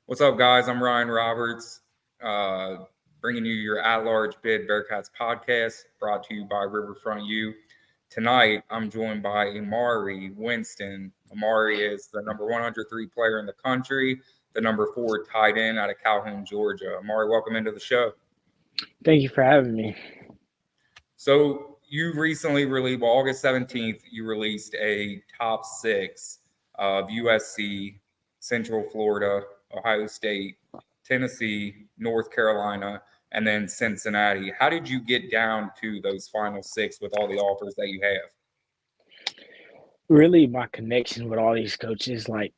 What's up, guys? I'm Ryan Roberts, uh, bringing you your at-large bid Bearcats podcast, brought to you by Riverfront U. Tonight, I'm joined by Emaree Winston. Emaree is the number 103 player in the country, the number 4 tight end out of Calhoun, Georgia. Emaree, welcome into the show. Thank you for having me. So, you recently released, well, August 17th, you released a top six of USC, Central Florida, Ohio State, Tennessee, North Carolina, and then Cincinnati. How did you get down to those final six with all the offers that you have? Really, my connection with all these coaches, like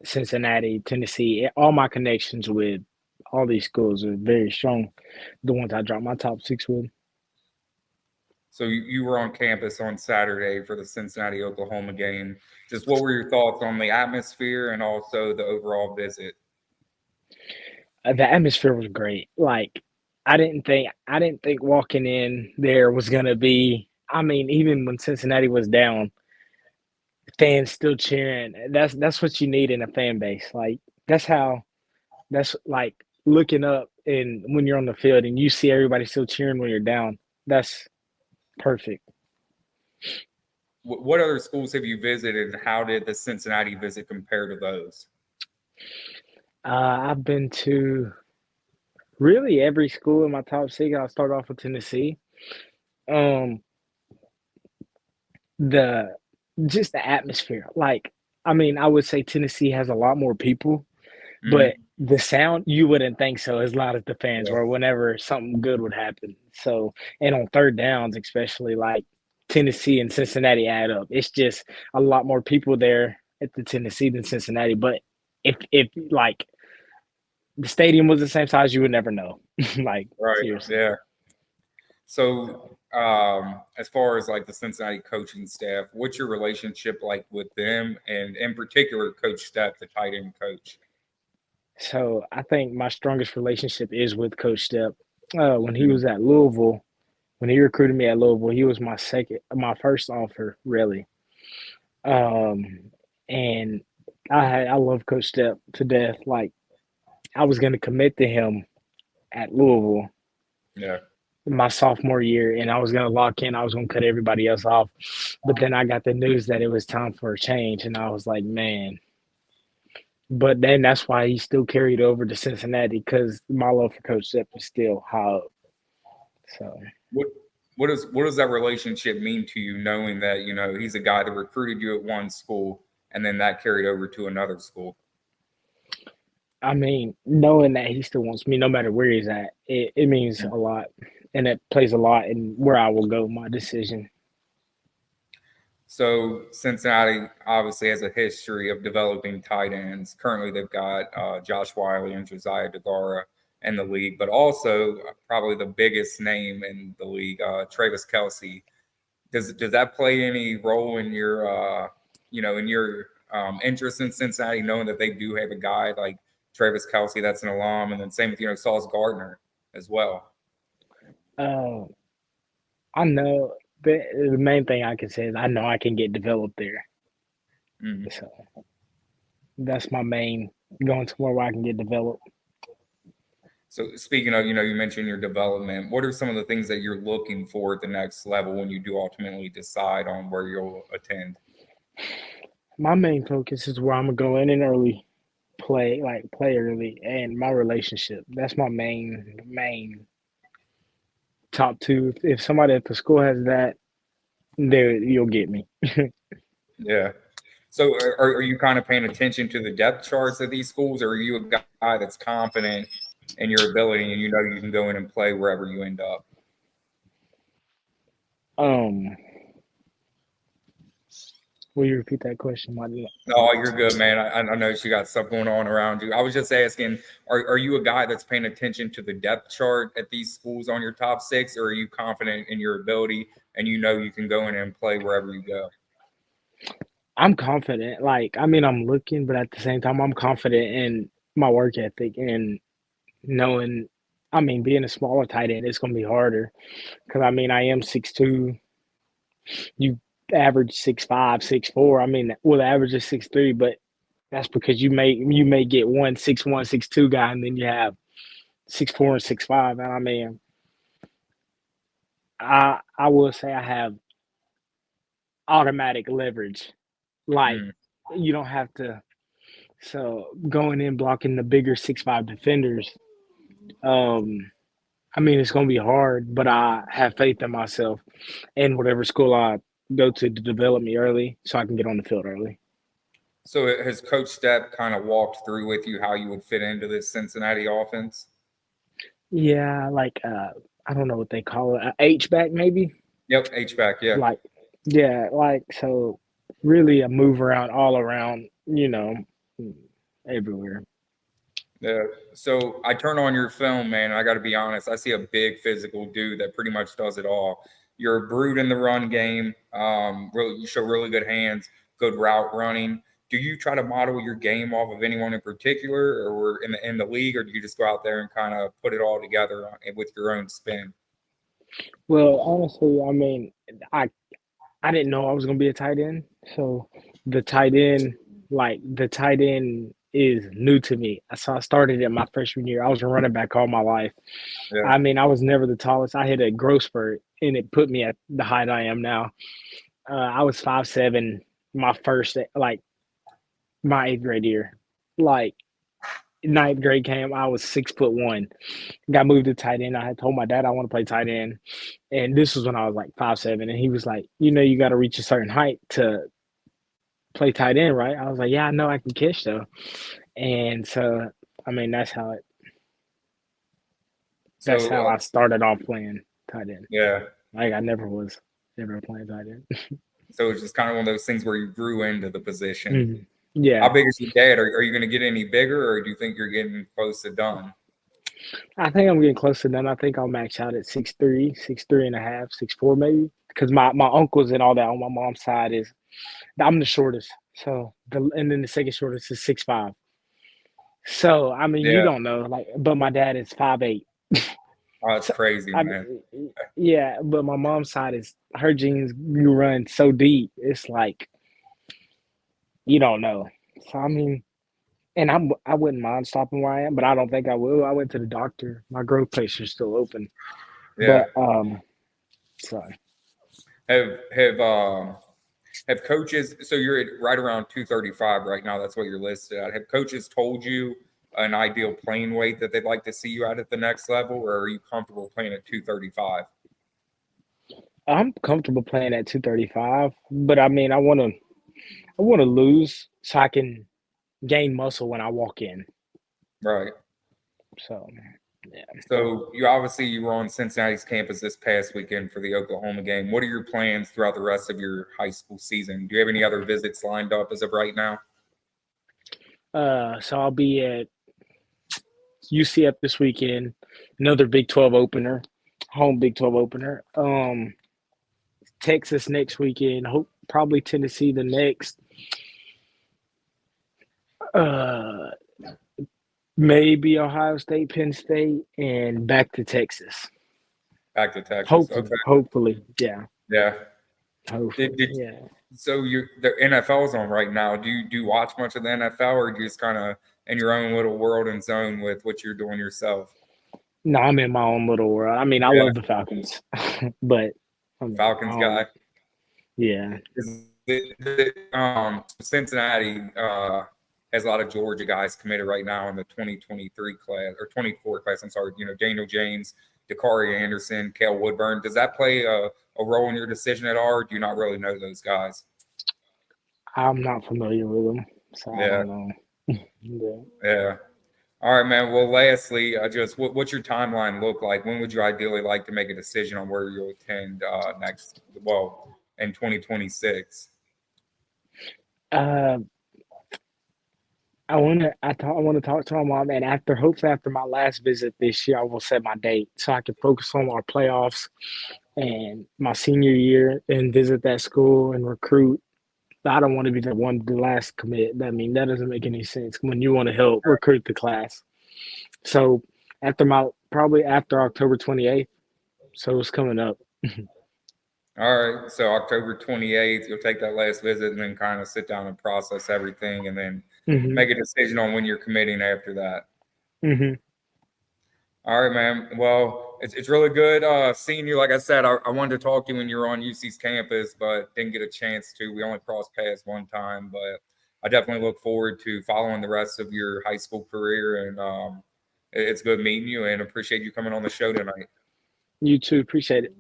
Cincinnati, Tennessee, all my connections with all these schools are very strong. The ones I dropped my top six with. So you were on campus on Saturday for the Cincinnati Oklahoma game. Just what were your thoughts on the atmosphere and also the overall visit? The atmosphere was great. Like I didn't think walking in there was gonna be. I mean, even when Cincinnati was down, fans still cheering. That's what you need in a fan base. Like that's how that's like looking up and when you're on the field and you see everybody still cheering when you're down. That's perfect. What other schools have you visited, and how did the Cincinnati visit compare to those? I've been to really every school in my top six. I'll start off with Tennessee. Um, the just the atmosphere. Like, I mean, I would say Tennessee has a lot more people, but Mm-hmm. the sound you wouldn't think so as loud as the fans Yeah. were whenever something good would happen. So, and on third downs, especially like Tennessee and Cincinnati add up. It's just a lot more people there at the Tennessee than Cincinnati. But if like the stadium was the same size, you would never know. Like Right. seriously. Yeah. So, as far as like the Cincinnati coaching staff, what's your relationship like with them, and in particular, Coach Step, the tight end coach? So I think my strongest relationship is with Coach Step. When he Mm. was at Louisville, when he recruited me at Louisville, he was my first offer, really. Um, and I love Coach Step to death. Like I was gonna commit to him at Louisville Yeah. my sophomore year, and I was gonna lock in. I was gonna cut everybody else off, but then I got the news that it was time for a change, and I was like, man. But then that's why he still carried over to Cincinnati because my love for Coach Step is still high up. So What what does that relationship mean to you, knowing that he's a guy that recruited you at one school and then that carried over to another school? I mean, knowing that he still wants me no matter where he's at, it means Mm. a lot, and it plays a lot in where I will go. My decision. So Cincinnati obviously has a history of developing tight ends. Currently, they've got Josh Wiley and Josiah DeGara in the league, but also probably the biggest name in the league, Travis Kelsey. Does that play any role in your interest in Cincinnati, knowing that they do have a guy like Travis Kelsey that's an alum, and then same with Sauce Gardner as well. Uh, I know the main thing I can say is I know I can get developed there. Mm. So that's my main going somewhere where I can get developed. So speaking of, you mentioned your development. What are some of the things that you're looking for at the next level when you do ultimately decide on where you'll attend? My main focus is where I'm gonna go in and early play early, and my relationship. That's my main top two. If somebody at the school has that, there you'll get me. Yeah. So are you kind of paying attention to the depth charts of these schools, or are you a guy that's confident in your ability and you can go in and play wherever you end up? Um, will you repeat that question? No, you're good, man. I know you got stuff going on around you. I was just asking, are you a guy that's paying attention to the depth chart at these schools on your top six, or are you confident in your ability and you can go in and play wherever you go? I'm confident. Like, I mean, I'm looking, but at the same time, I'm confident in my work ethic and knowing. I mean, being a smaller tight end, it's gonna be harder because I mean, I am 6'2". You average 6'5", 6'4". I mean, well, the average is 6'3", but That's because you may get 1'6'1", 6'2" guy, and then you have 6'4" and 6'5". And I mean, I will say I have automatic leverage. Like Mm. you don't have to. So going in blocking the bigger 6'5" defenders, um, I mean it's gonna be hard, but I have faith in myself and whatever school I go to develop me early so I can get on the field early. So has Coach Stepp kind of walked through with you how you would fit into this Cincinnati offense? Yeah, like I don't know what they call it, a H back maybe. Yep, H-back, yeah. Like yeah, like so really a move around all around, everywhere. Yeah. So I turn on your film, man. And I got to be honest. I see a big physical dude that pretty much does it all. You're a brute in the run game. Really, you show really good hands, good route running. Do you try to model your game off of anyone in particular, or in the league, or do you just go out there and kind of put it all together with your own spin? Well, honestly, I mean, I I didn't know I was gonna be a tight end. So the tight end, the tight end is new to me. So I started it my freshman year. I was a running back all my life. Yeah, I mean, I was never the tallest. I hit a growth spurt and it put me at the height I am now. I was 5'7" my first my eighth grade year. Like ninth grade came, I was 6'1". Got moved to tight end. I had told my dad I want to play tight end. And this was when I was like 5'7". And he was like, you got to reach a certain height to play tight end, right? I was like, yeah, I know I can catch though. And so, I mean, that's so how I started off playing tight end. yeah, Like I never was ever playing tight end. so it's just kind of one of those things where you grew into the position. Mhm. Yeah, How big is your dad? Are you going to get any bigger, or do you think you're getting close to done? I think I'm getting close to done. I think I'll max out at 6'3", 6'3" and a half, 6'4" maybe. Because my uncles and all that on my mom's side is I'm the shortest. So and then the second shortest is 6'5". So I mean, you Yeah, don't know, but my dad is 5'8". oh, that's So crazy, I man. mean, yeah, but my mom's side is her genes. You run so deep, it's like you don't know. So I mean, and I wouldn't mind stopping where I am, but I don't think I will. I went to the doctor. My growth plates are still open, Yeah. but so Have have um have coaches? So you're at right around 235 right now. That's what you're listed at. Have coaches told you an ideal playing weight that they'd like to see you at the next level, or are you comfortable playing at 235? I'm comfortable playing at 235. But I mean, I want to lose so I can gain muscle when I walk in. Right. So yeah. So you were on Cincinnati's campus this past weekend for the Oklahoma game. What are your plans throughout the rest of your high school season? Do you have any other visits lined up as of right now? So I'll be at UCF this weekend. Another Big 12 opener, home Big 12 opener. Texas next weekend. Hope probably Tennessee the next. Uh, Maybe Ohio State, Penn State, and back to Texas. Back to Texas. Okay. Hopefully, yeah. Yeah. Hopefully, Did yeah. so the NFL's on right now. Do you watch much of the NFL, or do you just kind of in your own little world and zone with what you're doing yourself? No, I'm in my own little world. I mean, I Yeah, love the Falcons, but I mean, I Falcons don't. guy. Yeah. Cincinnati has a lot of Georgia guys committed right now in the 2023 class or 24 class. I'm sorry, Daniel James, Dakari Anderson, Cale Woodburn. Does that play a role in your decision at all, or do you not really know those guys? I'm not familiar with them, so I Yeah, don't know. Yeah. yeah. All right, man. Well, lastly, just what's your timeline look like? When would you ideally like to make a decision on where you'll attend next? Well, in 2026. Uh, I want to talk to my mom, and hopefully after my last visit this year, I will set my date so I can focus on our playoffs and my senior year and visit that school and recruit. I don't want to be the last commit. I mean, that doesn't make any sense when you want to help recruit the class. So probably after October 28th, so it's coming up. All right. So October 28th, you'll take that last visit and then kind of sit down and process everything, and then make a decision on when you're committing after that. Mm-hmm. All right, man. Well, it's really good seeing you. Like I said, I wanted to talk to you when you were on UC's campus, but didn't get a chance to. We only crossed paths one time, but I definitely look forward to following the rest of your high school career. And it's good meeting you, and appreciate you coming on the show tonight. You too. Appreciate it.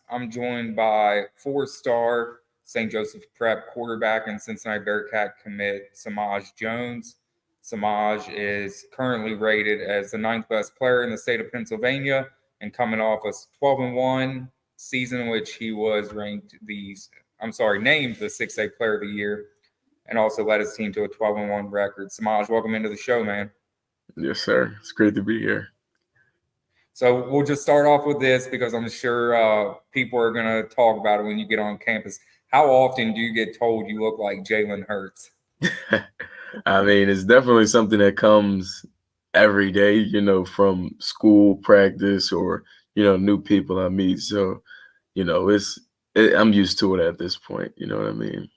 I'm joined by four-star St. Joseph Prep quarterback and Cincinnati Bearcat commit Samaj Jones. Samaj is currently rated as the ninth best player in the state of Pennsylvania and coming off a 12-1 season in which he was named the 6A Player of the Year and also led his team to a 12-1 record. Samaj, welcome into the show, man. Yes, sir. It's great to be here. So we'll just start off with this because I'm sure people are going to talk about it when you get on campus. How often do you get told you look like Jalen Hurts? I mean, it's definitely something that comes every day, from school, practice, or, new people I meet. So, I'm used to it at this point. You know what I mean?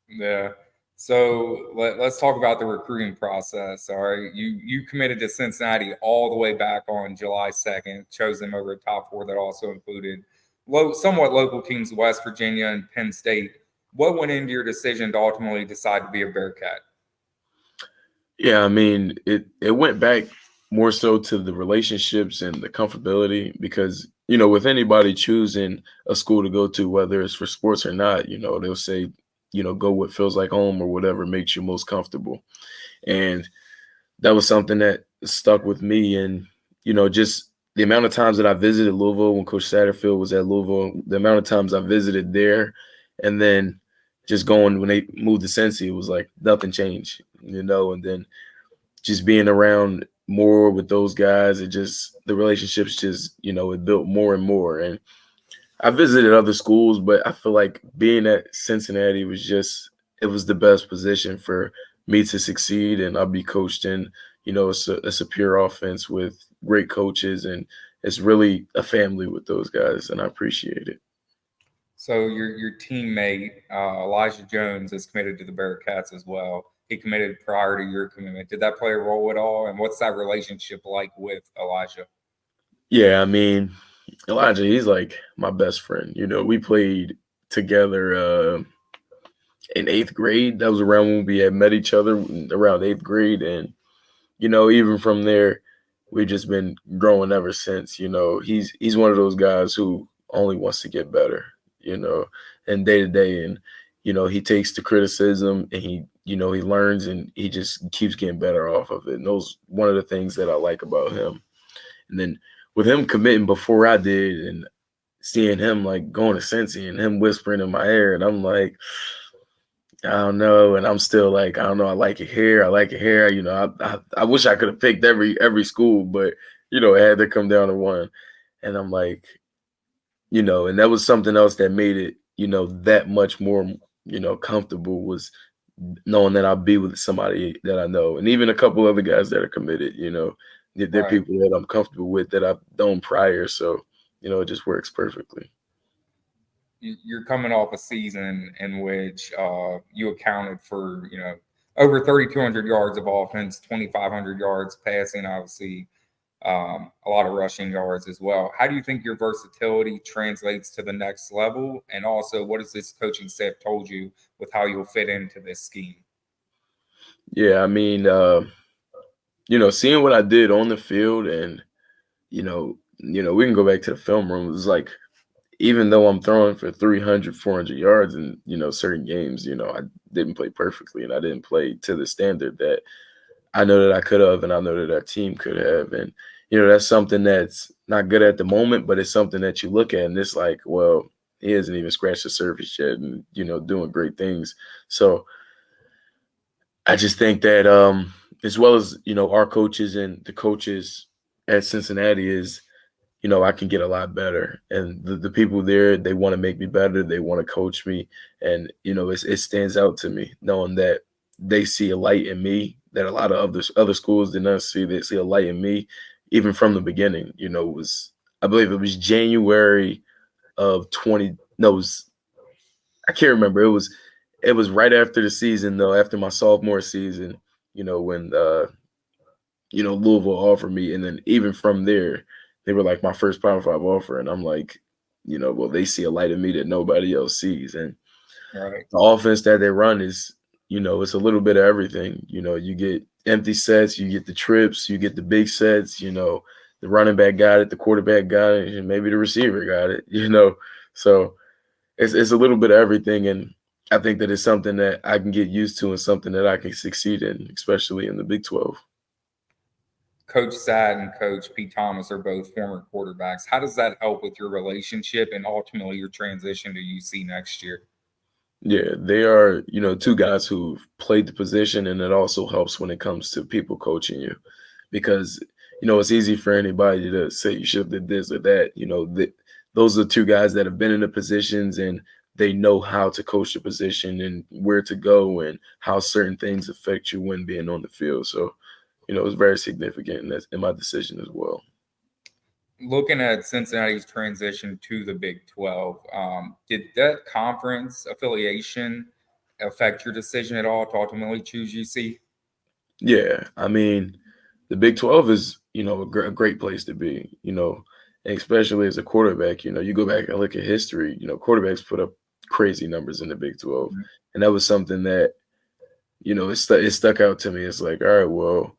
Yeah. So let's talk about the recruiting process. All right. You committed to Cincinnati all the way back on July 2nd, chose them over a top four that also included somewhat local teams, West Virginia and Penn State. What went into your decision to ultimately decide to be a Bearcat? Yeah, I mean, it went back more so to the relationships and the comfortability because, with anybody choosing a school to go to, whether it's for sports or not, they'll say, go what feels like home or whatever makes you most comfortable. And that was something that stuck with me. And, just the amount of times that I visited Louisville when Coach Satterfield was at Louisville, the amount of times I visited there, and then just going when they moved to Cincy, it was like nothing changed, and then just being around more with those guys, the relationships it built more and more. And I visited other schools, but I feel like being at Cincinnati it was the best position for me to succeed. And I'll be coached in, it's a pure offense with great coaches, and it's really a family with those guys, and I appreciate it. So your teammate Elijah Jones is committed to the Bearcats as well. He committed prior to your commitment. Did that play a role at all? And what's that relationship like with Elijah? Yeah, I mean, Elijah, he's like my best friend. We played together in 8th grade. That was around when we had met each other, around 8th grade. And, even from there, we've just been growing ever since. He's one of those guys who only wants to get better, and day to day. And, he takes the criticism and he learns and he just keeps getting better off of it. And those one of the things that I like about him. And then with him committing before I did and seeing him like going to Cincy and him whispering in my ear, and I'm like, I don't know. And I'm still like, I don't know. I like it here. I like it here. I wish I could have picked every school, but, it had to come down to one. And I'm like, and that was something else that made it, that much more, comfortable was knowing that I'll be with somebody that I know. And even a couple other guys that are committed, they're Right. people that I'm comfortable with that I've known prior. So, it just works perfectly. You're coming off a season in which you accounted for, over 3,200 yards of offense, 2,500 yards passing, obviously, a lot of rushing yards as well. How do you think your versatility translates to the next level? And also, what has this coaching staff told you with how you'll fit into this scheme? Yeah, I mean, seeing what I did on the field and, we can go back to the film room. It was like, even though I'm throwing for 300, 400 yards in, certain games, I didn't play perfectly and I didn't play to the standard that I know that I could have and I know that our team could have. And, that's something that's not good at the moment, but it's something that you look at and it's like, well, he hasn't even scratched the surface yet and, doing great things. So I just think that as well as, our coaches and the coaches at Cincinnati is, I can get a lot better. And the people there, they want to make me better. They want to coach me. And, it stands out to me knowing that they see a light in me that a lot of other schools did not see. They see a light in me even from the beginning. I believe it was January of 20. No, I can't remember. It was right after the season, though, after my sophomore season, when Louisville offered me, and then even from there, they were like my first Power 5 offer, and I'm like, well, they see a light in me that nobody else sees, and Right. the offense that they run is, it's a little bit of everything. You get empty sets, you get the trips, you get the big sets. The running back got it, the quarterback got it, and maybe the receiver got it. So it's a little bit of everything, and I think that it's something that I can get used to and something that I can succeed in, especially in the Big 12. Coach Sad and Coach Pete Thomas are both former quarterbacks. How does that help with your relationship and ultimately your transition to UC next year? Yeah, they are, two guys who've played the position, and it also helps when it comes to people coaching you because, it's easy for anybody to say you should have did this or that. Those are two guys that have been in the positions and they know how to coach the position and where to go and how certain things affect you when being on the field. So, it's very significant in my decision as well. Looking at Cincinnati's transition to the Big 12, did that conference affiliation affect your decision at all to ultimately choose UC? Yeah, I mean, the Big 12 is, a great place to be, especially as a quarterback. You go back and look at history, quarterbacks put up crazy numbers in the Big 12. Mm-hmm. And that was something that, it stuck out to me. It's like, all right, well,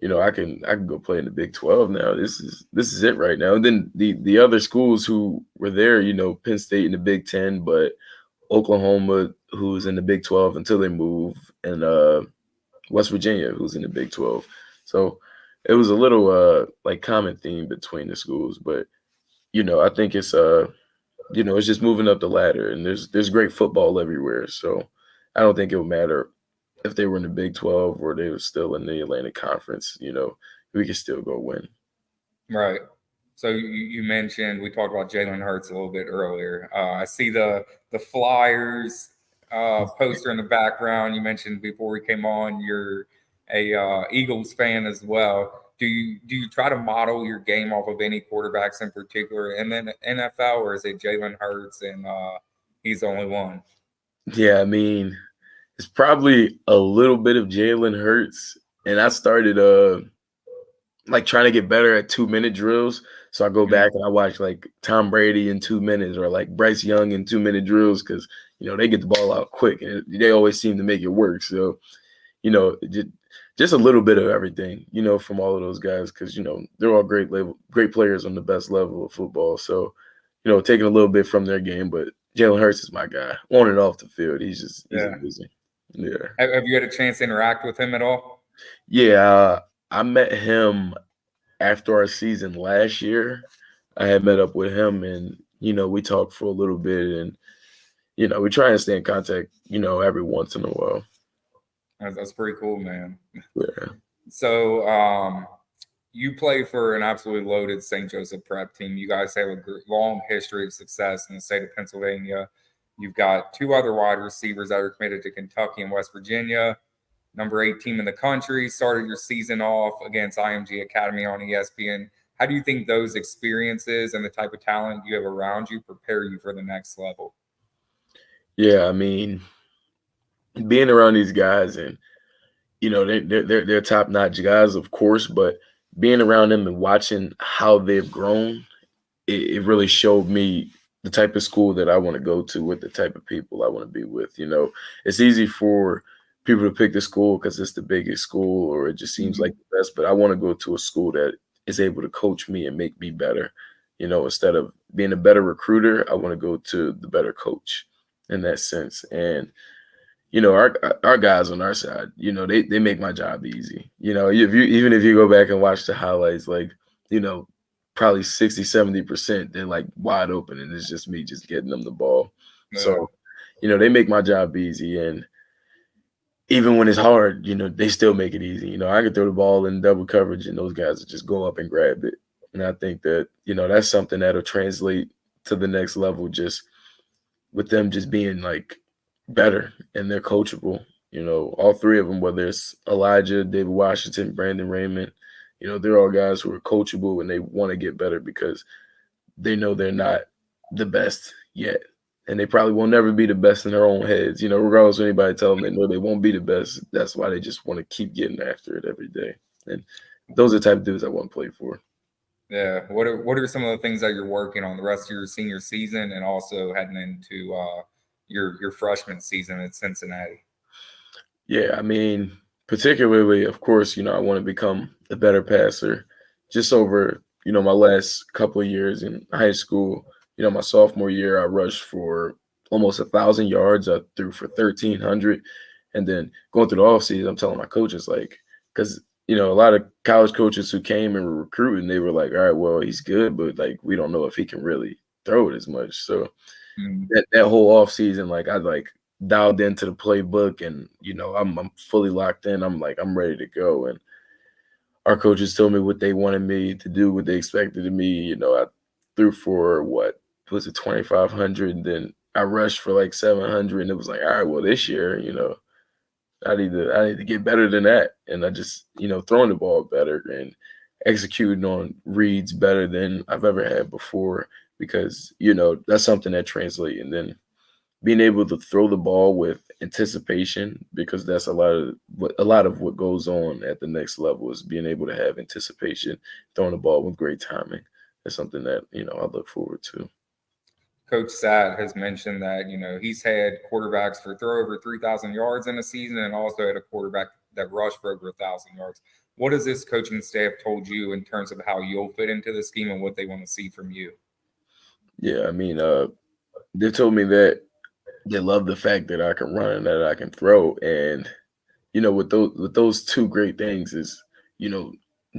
I can go play in the Big 12 now. This is it right now. And then the other schools who were there, Penn State in the Big 10, but Oklahoma, who's in the Big 12 until they move, and West Virginia, who's in the Big 12. So it was a little like common theme between the schools, but I think it's it's just moving up the ladder, and there's great football everywhere. So I don't think it would matter if they were in the Big 12 or they were still in the Atlantic Conference. We could still go win. Right. So you mentioned, we talked about Jalen Hurts a little bit earlier. I see the Flyers poster in the background. You mentioned before we came on, you're a Eagles fan as well. Do you try to model your game off of any quarterbacks in particular in the NFL, or is it Jalen Hurts and he's the only one? Yeah, I mean, it's probably a little bit of Jalen Hurts, and I started like trying to get better at 2-minute drills. So I go back and I watch like Tom Brady in 2 minutes or like Bryce Young in 2-minute drills because, they get the ball out quick and they always seem to make it work. So, just a little bit of everything, from all of those guys because, they're all great players on the best level of football. So, taking a little bit from their game, but Jalen Hurts is my guy on and off the field. He's amazing. Yeah. Have you had a chance to interact with him at all? Yeah. I met him after our season last year. I had met up with him and, we talked for a little bit and, we try and stay in contact, every once in a while. That's pretty cool, man. Yeah. So you play for an absolutely loaded St. Joseph prep team. You guys have a long history of success in the state of Pennsylvania. You've got two other wide receivers that are committed to Kentucky and West Virginia. Number 8 team in the country, started your season off against IMG Academy on ESPN. How do you think those experiences and the type of talent you have around you prepare you for the next level? Yeah, I mean, being around these guys and, they're top-notch guys, of course, but being around them and watching how they've grown, it really showed me the type of school that I want to go to with the type of people I want to be with. It's easy for people to pick the school because it's the biggest school or it just seems like the best, but I want to go to a school that is able to coach me and make me better. Instead of being a better recruiter, I want to go to the better coach in that sense. And, our guys on our side, they make my job easy. Even if you go back and watch the highlights, like, probably 60-70%, they're like wide open and it's just me just getting them the ball. Yeah. So, they make my job easy. And even when it's hard, they still make it easy. I can throw the ball in double coverage and those guys will just go up and grab it. And I think that, that's something that'll translate to the next level just with them just being like better and they're coachable. All three of them, whether it's Elijah, David Washington, Brandon Raymond, they're all guys who are coachable and they want to get better because they know they're not the best yet. and they probably will never be the best in their own heads. Regardless of anybody telling them they know they won't be the best. That's why they just want to keep getting after it every day. And those are the type of dudes I want to play for. Yeah. What are some of the things that you're working on the rest of your senior season and also heading into your freshman season at Cincinnati? Yeah, I mean, particularly, of course, I want to become a better passer. Just over, my last couple of years in high school, my sophomore year, I rushed for almost 1,000 yards. I threw for 1,300. And then going through the offseason, I'm telling my coaches, because, a lot of college coaches who came and were recruiting, they were like, all right, well, he's good, but, we don't know if he can really throw it as much. So that whole offseason, I dialed into the playbook, and I'm fully locked in. I'm ready to go. And our coaches told me what they wanted me to do, what they expected of me. I threw for what was it, 2,500, and then I rushed for 700, and it was like, all right, well, this year, I need to get better than that. And I just, throwing the ball better and executing on reads better than I've ever had before, because that's something that translates. And then being able to throw the ball with anticipation, because that's a lot of what goes on at the next level, is being able to have anticipation, throwing the ball with great timing. That's something that I look forward to. Coach Satt has mentioned that he's had quarterbacks throw over 3,000 yards in a season, and also had a quarterback that rushed for over 1,000 yards. What has this coaching staff told you in terms of how you'll fit into the scheme and what they want to see from you? Yeah, I mean, they told me that they love the fact that I can run and that I can throw. And, with those two great things is,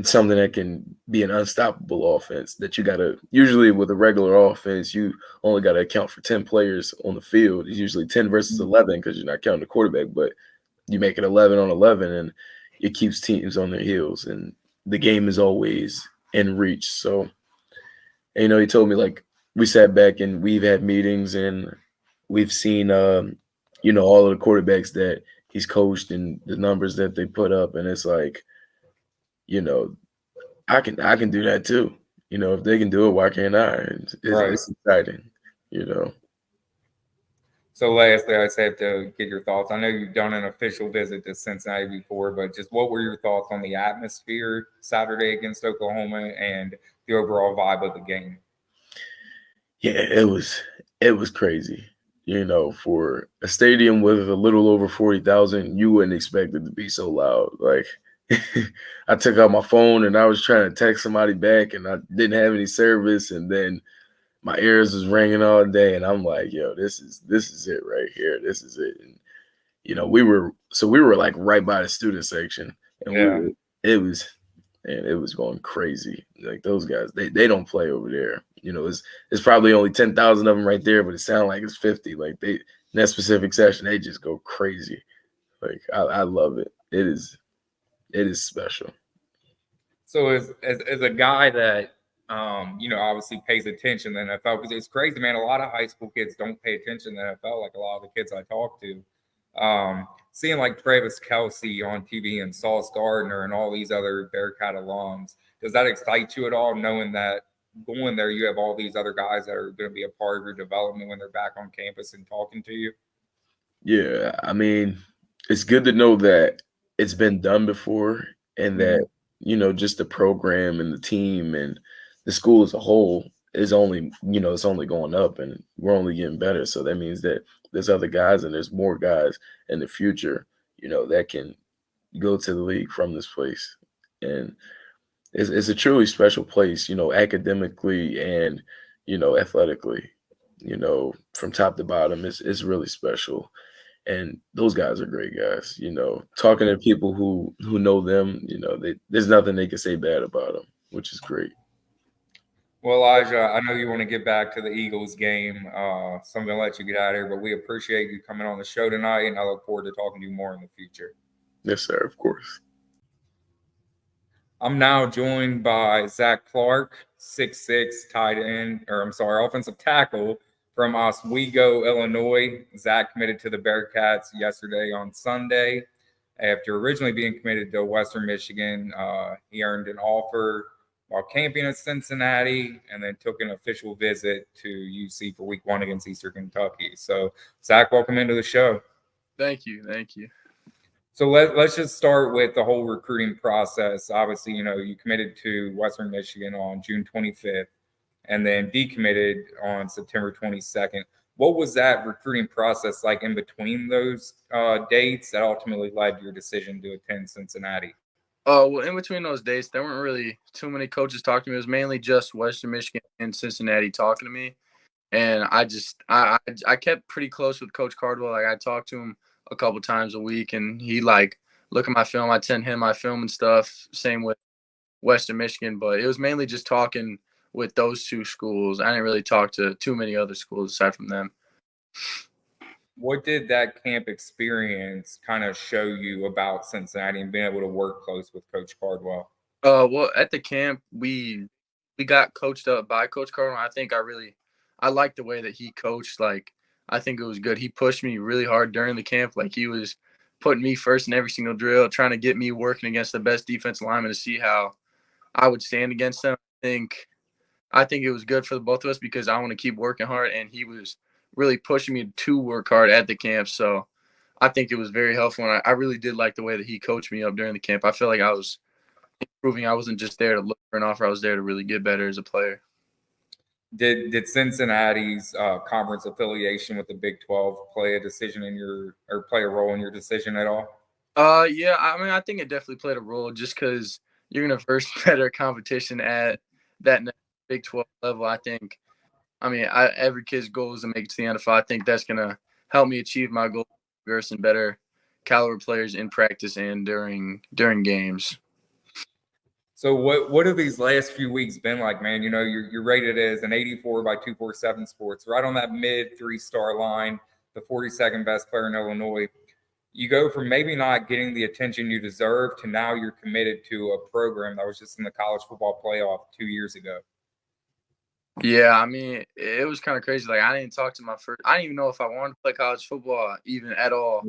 something that can be an unstoppable offense that you got to, usually with a regular offense, you only got to account for 10 players on the field. It's usually 10 versus 11 because you're not counting the quarterback, but you make it 11 on 11 and it keeps teams on their heels, and the game is always in reach. So, and, he told me, we sat back and we've had meetings and we've seen, all of the quarterbacks that he's coached and the numbers that they put up. And it's like, I can do that too. If they can do it, why can't I? It's exciting, So lastly, I just have to get your thoughts. I know you've done an official visit to Cincinnati before, but just what were your thoughts on the atmosphere Saturday against Oklahoma and the overall vibe of the game? Yeah, it was crazy. For a stadium with a little over 40,000, you wouldn't expect it to be so loud. I took out my phone and I was trying to text somebody back, and I didn't have any service, and then my ears was ringing all day, and I'm like, yo, this is it right here. This is it. And we were right by the student section, and it was going crazy. Those guys, they don't play over there. It's probably only 10,000 of them right there, but it sounds like it's 50. They in that specific section, they just go crazy. I love it. It is special. So as a guy that obviously pays attention to the NFL, because it's crazy, man. A lot of high school kids don't pay attention to the NFL, like a lot of the kids I talk to. Seeing Travis Kelce on TV and Sauce Gardner and all these other Bearcat alums, does that excite you at all, knowing that going there you have all these other guys that are going to be a part of your development when they're back on campus and talking to you? Yeah, I mean, it's good to know that it's been done before, and that just the program and the team and the school as a whole is only it's only going up, and we're only getting better. So that means that there's other guys and there's more guys in the future that can go to the league from this place. And it's a truly special place, academically and athletically, from top to bottom. It's really special. And those guys are great guys. Talking to people who know them, there's nothing they can say bad about them, which is great. Well, Elijah, I know you want to get back to the Eagles game, so I'm going to let you get out of here, but we appreciate you coming on the show tonight, and I look forward to talking to you more in the future. Yes, sir, of course. I'm now joined by Zac Clarke, 6'6", offensive tackle from Oswego, Illinois. Zac committed to the Bearcats yesterday on Sunday. After originally being committed to Western Michigan, he earned an offer while camping at Cincinnati, and then took an official visit to UC for week 1 against Eastern Kentucky. So, Zac, welcome into the show. Thank you. So let's just start with the whole recruiting process. Obviously, you committed to Western Michigan on June 25th and then decommitted on September 22nd. What was that recruiting process like in between those dates that ultimately led to your decision to attend Cincinnati? Well, in between those dates, there weren't really too many coaches talking to me. It was mainly just Western Michigan and Cincinnati talking to me. And I kept pretty close with Coach Cardwell. Like, I talked to him a couple times a week, and he look at my film. I send him my film and stuff. Same with Western Michigan, but it was mainly just talking with those 2 schools. I didn't really talk to too many other schools aside from them. What did that camp experience kind of show you about Cincinnati and being able to work close with Coach Cardwell? Well, at the camp, we got coached up by Coach Cardwell. I liked the way that he coached. Like, I think it was good. He pushed me really hard during the camp. Like, he was putting me first in every single drill, trying to get me working against the best defensive lineman to see how I would stand against them. I think it was good for the both of us because I want to keep working hard, and he was really pushing me to work hard at the camp. So I think it was very helpful, and I really did like the way that he coached me up during the camp. I feel like I was improving. I wasn't just there to look for an offer. I was there to really get better as a player. Did Cincinnati's conference affiliation with the Big 12 play a role in your decision at all? Yeah, I mean, I think it definitely played a role just because you're going to first better competition at that Big 12 level. Every kid's goal is to make it to the NFL. I think that's going to help me achieve my goal versus better caliber players in practice and during games. So what have these last few weeks been like, man? You're rated as an 84 by 247 Sports, right on that mid 3-star line, the 42nd best player in Illinois. You go from maybe not getting the attention you deserve to now you're committed to a program that was just in the college football playoff 2 years ago. Yeah, I mean, it was kind of crazy. Like, I didn't I didn't even know if I wanted to play college football even at all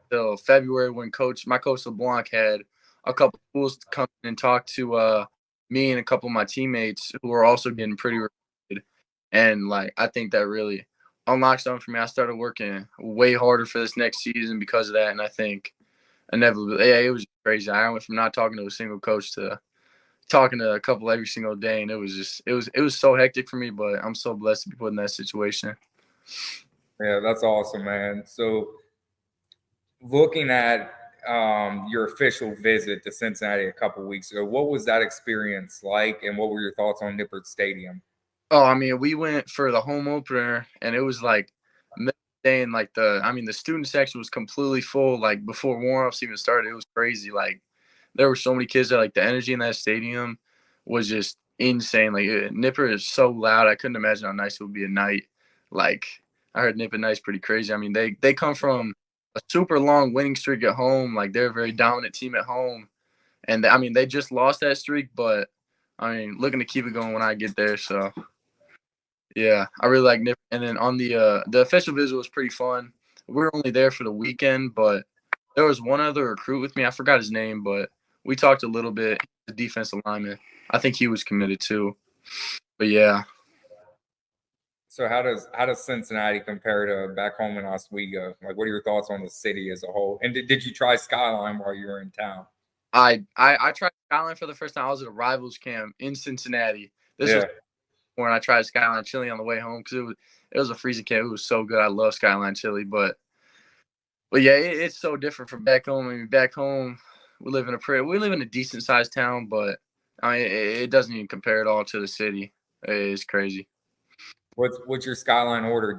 until February when my coach LeBlanc had a couple of schools come in and talk to me and a couple of my teammates who were also getting pretty recruited. And, like, I think that really unlocked something for me. I started working way harder for this next season because of that. And I think inevitably, it was crazy. I went from not talking to a single coach to talking to a couple every single day, and it was so hectic for me, but I'm so blessed to be put in that situation. Yeah, that's awesome, man. So looking at your official visit to Cincinnati a couple weeks ago, what was that experience like, and what were your thoughts on Nippert Stadium? Oh, I mean, we went for the home opener, and it was like midday, and like the student section was completely full. Like, before warm-ups even started, it was crazy. Like, there were so many kids that, like, the energy in that stadium was just insane. Like, Nippert is so loud. I couldn't imagine how nice it would be at night. Like, I heard Nippert night's pretty crazy. I mean, they come from a super long winning streak at home. Like, they're a very dominant team at home. And, I mean, they just lost that streak, but, I mean, looking to keep it going when I get there. So, yeah, I really like Nippert. And then on the official visit was pretty fun. We were only there for the weekend, but there was one other recruit with me. I forgot his name, but we talked a little bit. The defensive lineman. I think he was committed too. But yeah. So how does Cincinnati compare to back home in Oswego? Like, what are your thoughts on the city as a whole? And did you try Skyline while you were in town? I tried Skyline for the first time. I was at a Rivals camp in Cincinnati. This was when I tried Skyline chili on the way home because it was a freezing camp. It was so good. I love Skyline chili, but yeah, it's so different from back home. I mean, back home we live in a decent sized town, but I mean it doesn't even compare at all to the city. It's crazy. What's your Skyline order?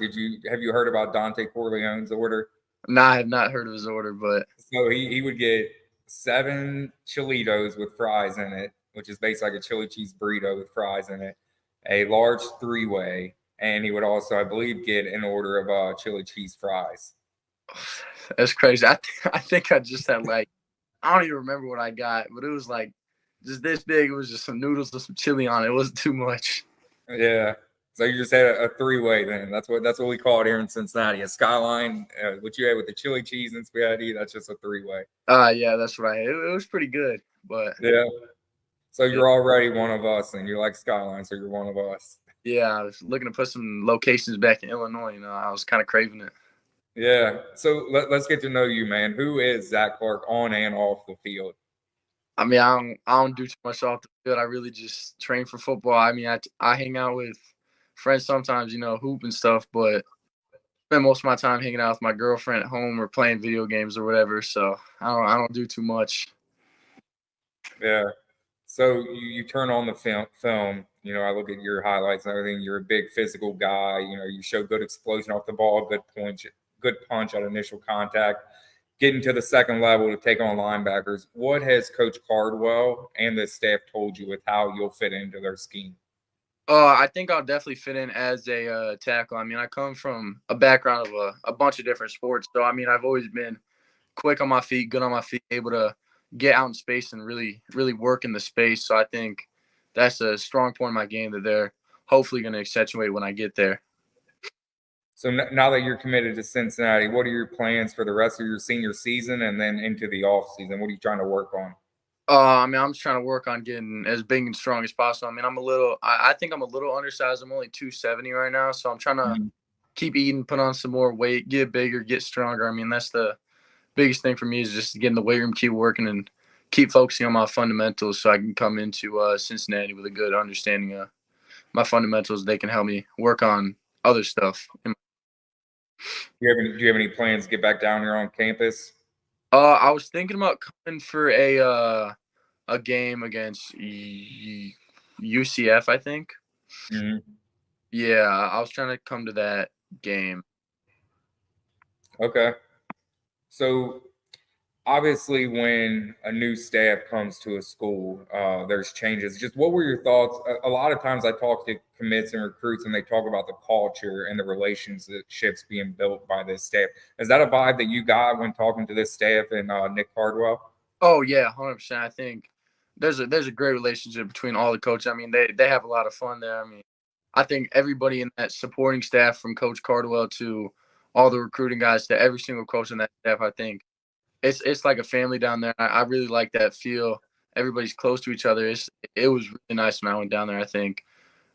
Have you heard about Dante Corleone's order? No, I have not heard of his order, but so he would get 7 Chilitos with fries in it, which is basically like a chili cheese burrito with fries in it, a large 3-way, and he would also, I believe, get an order of chili cheese fries. That's crazy. I think I just had I don't even remember what I got, but it was like just this big. It was just some noodles with some chili on it. It wasn't too much. Yeah. So you just had a 3-way then. That's what we call it here in Cincinnati. A Skyline, what you had with the chili cheese and spaghetti, that's just a 3-way. Yeah, that's right. It was pretty good, but yeah. So you're already one of us, and you're like Skyline, so you're one of us. Yeah, I was looking to put some locations back in Illinois. I was kind of craving it. Yeah. So let's get to know you, man. Who is Zac Clarke on and off the field? I mean, I don't do too much off the field. I really just train for football. I mean, I hang out with friends sometimes, hoop and stuff, but spend most of my time hanging out with my girlfriend at home or playing video games or whatever. So I don't do too much. Yeah. So you turn on the film. I look at your highlights and everything. You're a big physical guy. You show good explosion off the ball, good punch at initial contact. Getting to the second level to take on linebackers. What has Coach Cardwell and the staff told you with how you'll fit into their scheme? I think I'll definitely fit in as a tackle. I mean, I come from a background of a bunch of different sports. So, I mean, I've always been quick on my feet, good on my feet, able to get out in space and really, really work in the space. So I think that's a strong point in my game that they're hopefully going to accentuate when I get there. So now that you're committed to Cincinnati, what are your plans for the rest of your senior season and then into the off season? What are you trying to work on? I mean, I'm just trying to work on getting as big and strong as possible. I mean, I think I'm a little undersized. I'm only 270 right now. So I'm trying to keep eating, put on some more weight, get bigger, get stronger. I mean, that's the biggest thing for me is just get in the weight room, keep working, and keep focusing on my fundamentals so I can come into Cincinnati with a good understanding of my fundamentals. They can help me work on other stuff. Do you have any plans to get back down here on campus? I was thinking about coming for a game against UCF, I think. Mm-hmm. Yeah, I was trying to come to that game. Okay. So obviously when a new staff comes to a school, there's changes. Just what were your thoughts? A lot of times I talk to commits and recruits and they talk about the culture and the relationships being built by this staff. Is that a vibe that you got when talking to this staff and Nick Cardwell? Oh yeah, 100%. I think there's a great relationship between all the coaches. I mean, they have a lot of fun there. I mean, I think everybody in that supporting staff, from Coach Cardwell to all the recruiting guys to every single coach in that staff, I think it's like a family down there. I really like that feel. Everybody's close to each other. It was really nice when I went down there. I think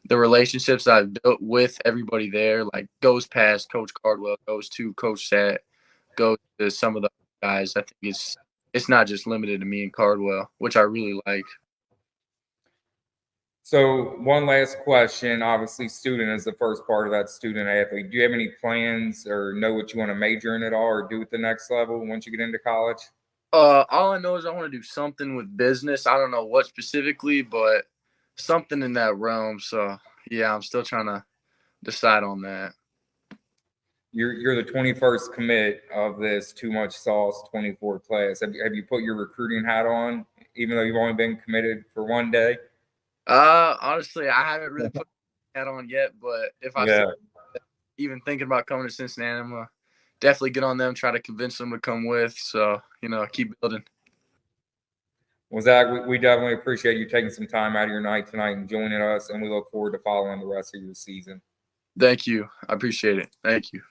the relationships I've built with everybody there, like, goes past Coach Cardwell, goes to Coach Sat, goes to some of the guys. I think it's not just limited to me and Cardwell, which I really like. So one last question. Obviously, student is the first part of that student athlete. Do you have any plans or know what you want to major in at all or do at the next level once you get into college? All I know is I want to do something with business. I don't know what specifically, but something in that realm. So yeah, I'm still trying to decide on that. You're the 21st commit of this Too Much Sauce 24 class. Have you put your recruiting hat on, even though you've only been committed for one day? Honestly, I haven't really put that on yet, but if I start even thinking about coming to Cincinnati, I'm gonna definitely get on them, try to convince them to come with. So, keep building. Well, Zac, we definitely appreciate you taking some time out of your night tonight and joining us, and we look forward to following the rest of your season. Thank you. I appreciate it. Thank you.